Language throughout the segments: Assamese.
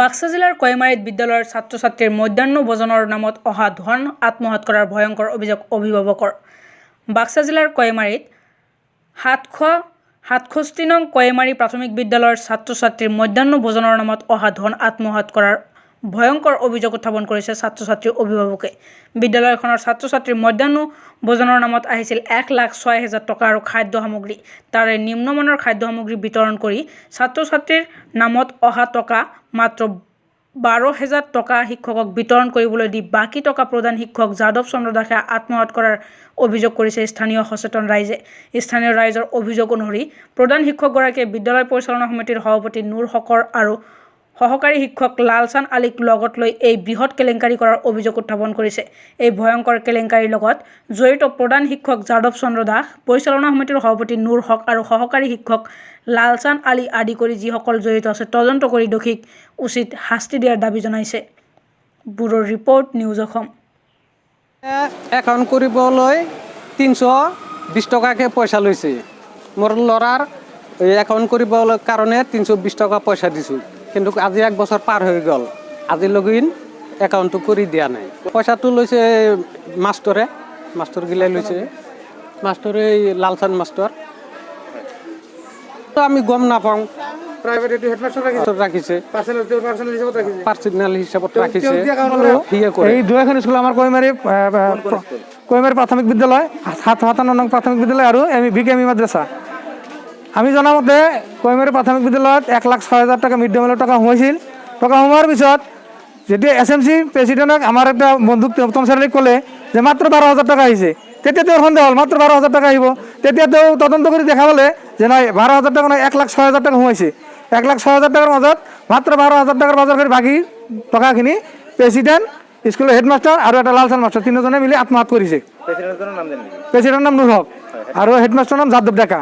বাক্সা জিলাৰ কয়মাৰীত বিদ্যালয়ৰ ছাত্ৰ ছাত্ৰীৰ মধ্যাহ্ন ভোজনৰ নামত অহা ধন আত্মসাৎ কৰাৰ ভয়ংকৰ অভিযোগ অভিভাৱকৰ। বাক্সা জিলাৰ কয়মাৰীত ৭৬ নং কয়মাৰী প্ৰাথমিক বিদ্যালয়ৰ ছাত্ৰ ছাত্ৰীৰ মধ্যাহ্ন ভোজনৰ নামত অহা ধন আত্মসাৎ কৰাৰ ভয়ংকৰ অভিযোগ উত্থাপন কৰিছে ছাত্ৰ ছাত্ৰীৰ অভিভাৱকে। বিদ্যালয়খনৰ ছাত্ৰ ছাত্ৰীৰ মধ্যাহ্ন ভোজনৰ নামত আহিছিল ১,০৬,০০০ টকা আৰু খাদ্য সামগ্ৰী। তাৰে নিম্নমানৰ খাদ্য সামগ্ৰী বিতৰণ কৰি ছাত্ৰ ছাত্ৰীৰ নামত অহা টকা মাত্ৰ ১২,০০০ টকা শিক্ষকক বিতৰণ কৰিবলৈ দি বাকী টকা প্ৰধান শিক্ষক যাদৱ চন্দ্ৰ দাসে আত্মসাৎ কৰাৰ অভিযোগ কৰিছে স্থানীয় সচেতন ৰাইজে। স্থানীয় ৰাইজৰ অভিযোগ অনুসৰি প্ৰধান শিক্ষকগৰাকীয়ে বিদ্যালয় পৰিচালনা সমিতিৰ সভাপতি নুৰ হকৰ আৰু সহকাৰী শিক্ষক লালচান আলীক লগত লৈ এই বৃহৎ কেলেংকাৰী কৰাৰ অভিযোগ উত্থাপন কৰিছে। এই ভয়ংকৰ কেলেংকাৰীৰ লগত জড়িত প্ৰধান শিক্ষক যাদৱ চন্দ্ৰ দাস, পৰিচালনা সমিতিৰ সভাপতি নুৰ হক আৰু সহকাৰী শিক্ষক লালচান আলী আদি কৰি যিসকল জড়িত আছে তদন্ত কৰি দোষীক উচিত শাস্তি দিয়াৰ দাবী জনাইছে। Bureau' report, news Assam. Account কৰিবলৈ ৩২০ টকাকৈ পইচা লৈছে। মোৰ ল'ৰাৰ একাউণ্ট কৰিবলৈ কাৰণে ৩২০ টকা পইচা দিছোঁ, কিন্তু আজি ১ বছৰ পাৰ হৈ গ'ল, আজিলৈকে একাউণ্টটো কৰি দিয়া নাই। পইচাটো লৈছে মাষ্টৰগিলাই লৈছে, মাষ্টৰে লালচান মাষ্টৰ। আমি গম নাপাওঁ। প্ৰাইভেট হেডমাষ্টাৰ ৰাখিছে, পাৰ্চনেল হিচাপত ৰাখিছে। এই দুয়োখন স্কুল আমাৰ কয়মাৰী প্ৰাথমিক বিদ্যালয়, ৭৫ নং প্ৰাথমিক বিদ্যালয় আৰু ভিকেএমি মাদ্ৰাছা। আমি জনামতে কয়মাৰী প্ৰাথমিক বিদ্যালয়ত ১,০৬,০০০ টকা মিড ডে মিলৰ টকা সোমাইছিল। টকা সোমোৱাৰ পিছত যেতিয়া SMC প্ৰেচিডেণ্টক আমাৰ এটা বন্ধু উত্তম চাৰিআলিক ক'লে যে মাত্ৰ ১২,০০০ টকা আহিছে, তেতিয়া তেওঁৰ সন্দেহ হ'ল মাত্ৰ ১২,০০০ টকা আহিব। তেতিয়া তেওঁ তদন্ত কৰি দেখা পালে যে নাই, ১২,০০০ টকা নহয়, ১,০৬,০০০ টকা সোমাইছে। ১,৬,০০০ টকাৰ মাজত মাত্ৰ ১২,০০০ টকাৰ বজাৰ কৰি বাকী টকাখিনি প্ৰেচিডেণ্ট, স্কুলৰ হেডমাষ্টাৰ আৰু এটা লালচান মাষ্টাৰ তিনিজনে মিলি আত্মসাৎ কৰিছে। প্ৰেচিডেণ্টৰ নাম নুৰ হক আৰু হেডমাষ্টাৰৰ নাম যাদৱ ডেকা।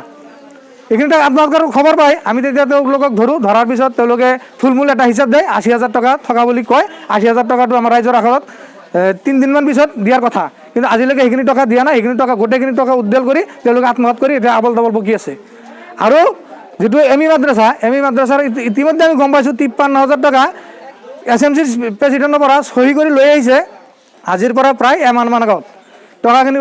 এইখিনি আত্মসাৎ কৰাৰ খবৰ পাই আমি তেতিয়া তেওঁলোকক ধৰাৰ পিছত তেওঁলোকে থুলমূল এটা হিচাপ দিয়ে, ৮০,০০০ টকা থকা বুলি কয়। ৮০,০০০ টকাটো আমাৰ ৰাইজৰ আখৰত ৩ দিনমান পিছত দিয়াৰ কথা, কিন্তু আজিলৈকে সেইখিনি টকা দিয়া নাই। সেইখিনি টকা গোটেইখিনি টকা উদ্ধাৰ কৰি তেওঁলোকে আত্মসাৎ কৰি এতিয়া আবল তাবল বকি আছে। আৰু যিটো এম ই মাদ্ৰাছাৰ ইতিমধ্যে আমি গম পাইছোঁ ৫৩,০০০ টকা SMC প্ৰেচিডেণ্টৰ পৰা চহী কৰি লৈ আহিছে আজিৰ পৰা প্ৰায় এমাহমান আগত। টকাখিনি